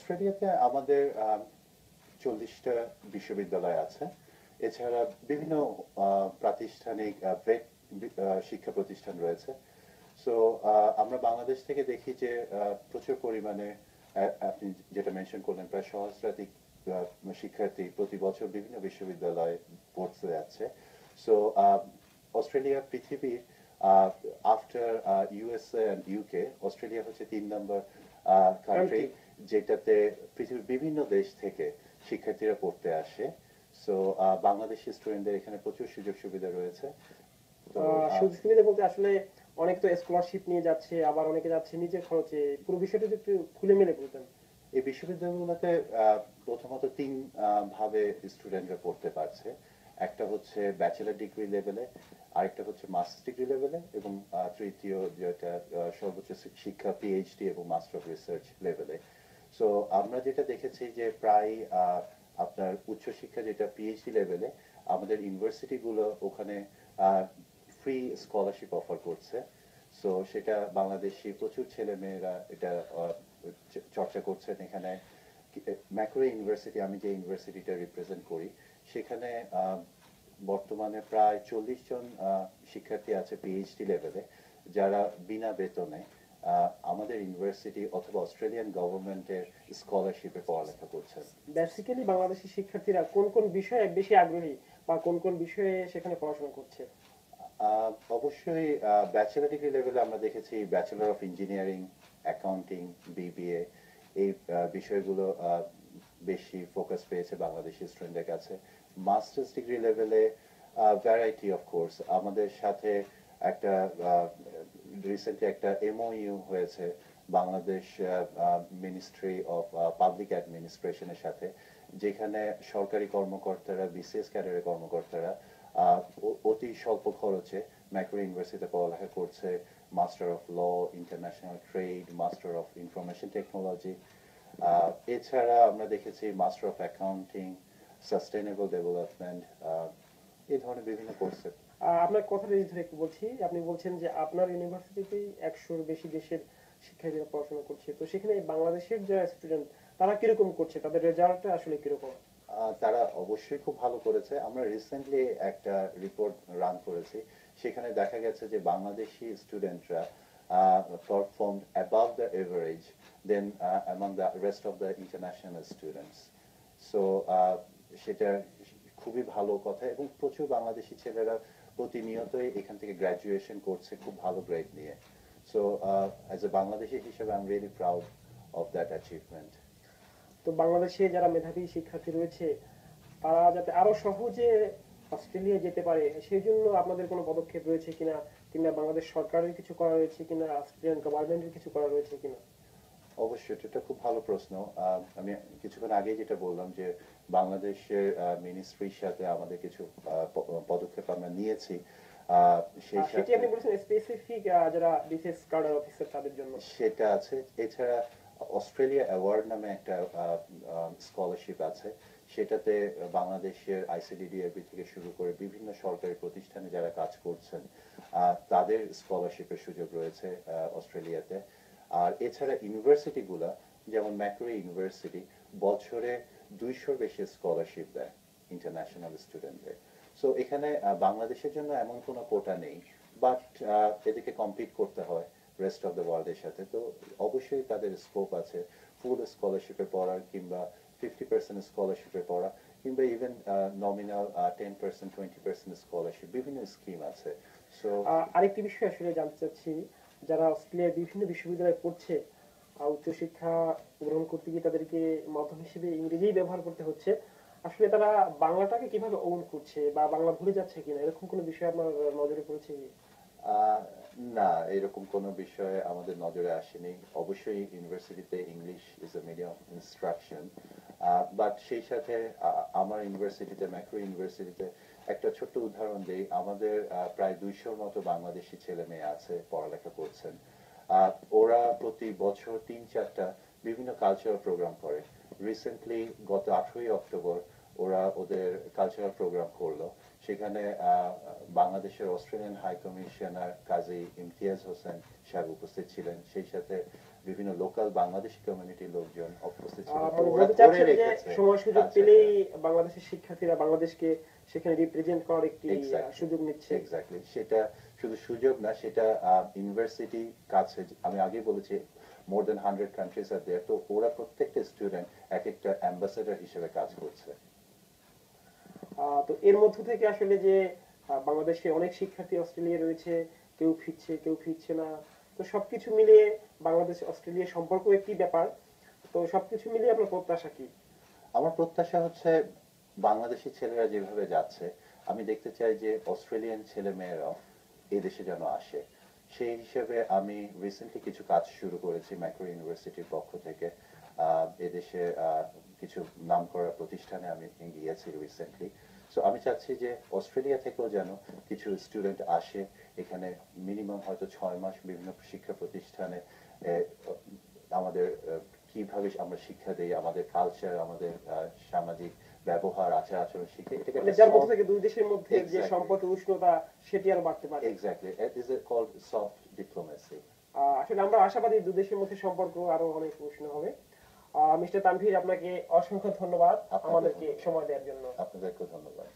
অস্ট্রেলিয়াতে আমাদের 40টা বিশ্ববিদ্যালয় আছে। এছাড়া বিভিন্ন প্রাতিষ্ঠানিক শিক্ষা প্রতিষ্ঠান রয়েছে। সো আমরা বাংলাদেশ থেকে দেখি যে প্রচুর পরিমাণে আপনি যেটা মেনশন করলেন প্রায় সহস্রাধিক শিক্ষার্থী প্রতি বছর বিভিন্ন বিশ্ববিদ্যালয়ে পড়তে যাচ্ছে। সো অস্ট্রেলিয়া পৃথিবীর after USA and UK Australia হচ্ছে 3 নম্বর কান্ট্রি যেটাতে পৃথিবীর বিভিন্ন দেশ থেকে শিক্ষার্থীরা পড়তে আসে। সো বাংলাদেশি স্টুডেন্টদের এখানে প্রচুর সুযোগ সুবিধা রয়েছে। তো সুযোগ সুবিধা বলতে আসলে অনেক তো স্কলারশিপ নিয়ে যাচ্ছে, আবার অনেকে যাচ্ছে নিজের খরচে। পুরো বিষয়টা যদি একটু খুলে মেলে বলতেন। এই বিশ্ববিদ্যালয়গুলোতে প্রথমত ভাবে স্টুডেন্টরা পড়তে পারছে। একটা হচ্ছে ব্যাচেলর ডিগ্রি লেভেলে, আরেকটা হচ্ছে মাস্টার্স ডিগ্রি লেভেলে, এবং তৃতীয় যেটা সর্বোচ্চ শিক্ষা পিএইচডি এবং মাস্টার অফ রিসার্চ লেভেলে। সো আমরা যেটা দেখেছি যে প্রায় আপনার উচ্চশিক্ষা যেটা পিএইচডি লেভেলে আমাদের ইউনিভার্সিটিগুলো ওখানে ফ্রি স্কলারশিপ অফার করছে। সো সেটা বাংলাদেশি প্রচুর ছেলে মেয়েরা এটা চর্চা করছেন। এখানে ম্যাকোয়ারি ইউনিভার্সিটি, আমি যে ইউনিভার্সিটিটা রিপ্রেজেন্ট করি, সেখানে বর্তমানে প্রায় 40 জন শিক্ষার্থী আছে পিএইচডি লেভেলে যারা বিনা বেতনে আমাদের ইউনিভার্সিটি অথবা অস্ট্রেলিয়ান গভর্নমেন্টের স্কলারশিপে পড়ালেখা করছেন। বেসিক্যালি বাংলাদেশি শিক্ষার্থীরা কোন কোন বিষয়ে বেশি আগ্রহী বা কোন কোন বিষয়ে সেখানে পড়াশোনা করছে? অবশ্যই ব্যাচেলর ডিগ্রি লেভেলে আমরা দেখেছি bachelor of engineering, accounting, BBA, এই বিষয়গুলো বেশি ফোকাস পেয়েছে বাংলাদেশি স্টুডেন্টদের কাছে। মাস্টার্স ডিগ্রি লেভেলে ভ্যারাইটি অফ কোর্স। আমাদের সাথে একটা রিসেন্টলি একটা এমওইউ হয়েছে বাংলাদেশ মিনিস্ট্রি অফ পাবলিক অ্যাডমিনিস্ট্রেশনের সাথে, যেখানে সরকারি কর্মকর্তারা, বিসিএস ক্যাডারের কর্মকর্তারা অতি স্বল্প খরচে ম্যাকোয়ারি ইউনিভার্সিটিতে পড়ালেখা করছে। Master of law, international trade, master of information technology. এছাড়া আমরা দেখেছি master of accounting, sustainable development, এই ধরনের বিভিন্ন কোর্সে। আপনার কথাটা ধরে একটু বলছি, আপনি বলছেন যে আপনার ইউনিভার্সিটিতেই 100-র বেশি দেশের শিক্ষার্থীরা পড়াশোনা করছে, তো সেখানে বাংলাদেশের যারা স্টুডেন্ট তারা কিরকম করছে, তাদের রেজাল্টটা আসলে কিরকম? তারা অবশ্যই খুব ভালো করেছে। আমরা রিসেন্টলি একটা রিপোর্ট রান করেছি, সেখানে দেখা গেছে যে বাংলাদেশি স্টুডেন্টরা performed above the average than among the rest of the international students. So সেটা খুবই ভালো কথা, এবং প্রচুর বাংলাদেশি ছেলেরা প্রতিনিয়তই এখান থেকে গ্রাজুয়েশন করছে খুব ভালো গ্রেড নিয়ে। সো অ্যাজ এ বাংলাদেশি হিসেবে I am really proud of that achievement. তো বাংলাদেশে যারা মেধাবী শিক্ষার্থী রয়েছে তারা যাতে আরো সহজে অস্ট্রেলিয়া যেতে পারে সেই জন্য আপনাদের কোনো পদক্ষেপ রয়েছে কিনা, কিংবা বাংলাদেশ সরকারের কিছু করা রয়েছে কিনা, অস্ট্রেলিয়ান গভর্নমেন্টের কিছু করা রয়েছে কিনা? অবশ্যই, এটা খুব ভালো প্রশ্ন। আমি কিছুক্ষণ আগে যেটা বললাম যে বাংলাদেশের মিনিস্ট্রির সাথে আমাদের কিছু পদক্ষেপ আমরা নিয়েছি। সেই সেটি সাথে আপনি বলেছেন স্পেসিফিক যারা বিসিএস কাডার অফিসার তাদের জন্য সেটা আছে। এছাড়া অস্ট্রেলিয়া অ্যাওয়ার্ড নামে একটা স্কলারশিপ আছে, সেটাতে বাংলাদেশের আইসিডিডিআরবি থেকে শুরু করে বিভিন্ন সরকারি প্রতিষ্ঠানে যারা কাজ করছেন তাদের স্কলারশিপের সুযোগ রয়েছে অস্ট্রেলিয়াতে। আর এছাড়া ইউনিভার্সিটিগুলো যেমন ম্যাকোয়ারি ইউনিভার্সিটি বছরে 200-র বেশি স্কলারশিপ দেয় ইন্টারন্যাশনাল স্টুডেন্টদের। সো এখানে বাংলাদেশের জন্য এমন কোনো কোটা নেই, বাট এদিকে কম্পিট করতে হয় রেস্ট অফ দ্য ওয়ার্ল্ডের সাথে। তো অবশ্যই তাদের স্কোপ আছে ফুল স্কলারশিপে পড়ার, কিংবা 50% স্কলারশিপে পড়া, কিংবা ইভেন নমিনাল 10%, 20% স্কলারশিপ, বিভিন্ন স্কিম আছে। সো আরেকটি বিষয় আসলে জানতে চাচ্ছি, যারা অস্ট্রেলিয়ার বিভিন্ন বিশ্ববিদ্যালয়ে পড়ছে উচ্চশিক্ষা গ্রহণ করতে গিয়ে তাদেরকে মাধ্যম হিসেবে ইংরেজি ব্যবহার করতে হচ্ছে, আসলে তারা বাংলাটাকে কিভাবে ওন করছে বা বাংলা ভুলে যাচ্ছে কিনা, এরকম কোনো বিষয় আপনার নজরে পড়েছে কি? আহ, না, এরকম কোনো বিষয় আমাদের নজরে আসেনি। অবশ্যই ইউনিভার্সিটিতে English is a medium instruction, but সেই সাথে আমার ইউনিভার্সিটিতে, ম্যাক্রো ইউনিভার্সিটিতে একটা ছোট্ট উদাহরণ দিই। আমাদের প্রায় 200-র মতো বাংলাদেশি ছেলে মেয়ে আছে, পড়ালেখা করছেন। ওরা প্রতি বছর 3-4টা বিভিন্ন কালচারাল প্রোগ্রাম করে। রিসেন্টলি গত 18ই অক্টোবর ওরা ওদের কালচারাল প্রোগ্রাম করলো। সেখানে বাংলাদেশের অস্ট্রেলিয়ান হাই কমিশনার কাজী ইমতিয়াজ হোসেন সাহেব উপস্থিত ছিলেন। সেই সাথে বিভিন্ন লোকাল বাংলাদেশি কমিউনিটির লোকজন উপস্থিত ছিল। তো মানে ওরা বলতে ধরে চাচ্ছেন যে রেখেছে সময় সুযোগ কালচারটা। পেলেই বাংলাদেশের শিক্ষার্থীরা বাংলাদেশকে সেখানে রিপ্রেজেন্ট করার একটি এক্স্যাক্টলি সুযোগ নিচ্ছে। এক্স্যাক্টলি সেটা শুধু সুযোগ না, সেটা ইউনিভার্সিটি কাছে, আমি আগেই বলেছি মোর দেন 100 কান্ট্রিজ আর দেয়ার, তো ওরা প্রত্যেকটা স্টুডেন্ট এক একটা অ্যাম্বাসেডর হিসেবে কাজ করছে। তো এর মধ্য থেকে আসলে যে বাংলাদেশে অনেক শিক্ষার্থী অস্ট্রেলিয়া রয়েছে, কেউ ফিরছে কেউ ফিরছে না, তো সবকিছু মিলিয়ে বাংলাদেশ অস্ট্রেলিয়া সম্পর্ক একটি ব্যাপার, তো সবকিছু মিলিয়ে আপনার প্রত্যাশা কি? আমার প্রত্যাশা হচ্ছে বাংলাদেশি ছেলেরা যেভাবে যাচ্ছে, আমি দেখতে চাই যে অস্ট্রেলিয়ান ছেলে মেয়েরাও এই দেশে যেন আসে। সেই হিসেবে আমি রিসেন্টলি কিছু কাজ শুরু করেছি ম্যাকোয়ারি ইউনিভার্সিটির পক্ষ থেকে। এদেশে কিছু নামকরা প্রতিষ্ঠানে আমি গিয়েছি রিসেন্টলি। সো আমি চাচ্ছি যে অস্ট্রেলিয়া থেকেও যেন কিছু স্টুডেন্ট আসে এখানে, মিনিমাম হয়তো 6 মাস বিভিন্ন শিক্ষা প্রতিষ্ঠানে আমাদের কিভাবে আমরা শিক্ষা দেই, আমাদের কালচার, আমাদের সামাজিক ব্যবহার, আচার আচরণ শিখে, এটাকে মানে একটা যার মধ্য সফট, থেকে দুই দেশের মধ্যে যে এক্স্যাক্টলি সম্পর্কের উষ্ণতা সেটি আরো বাড়তে পারে। Exactly it is called soft diplomacy. আসলে আমরা আশাবাদী দুই দেশের মধ্যে সম্পর্ক আরো অনেক উষ্ণ হবে। মিস্টার তানভীর, আপনাকে অসংখ্য ধন্যবাদ আপনাকে আমাদেরকে সময় দেওয়ার জন্য। আপনাদেরকে ধন্যবাদ।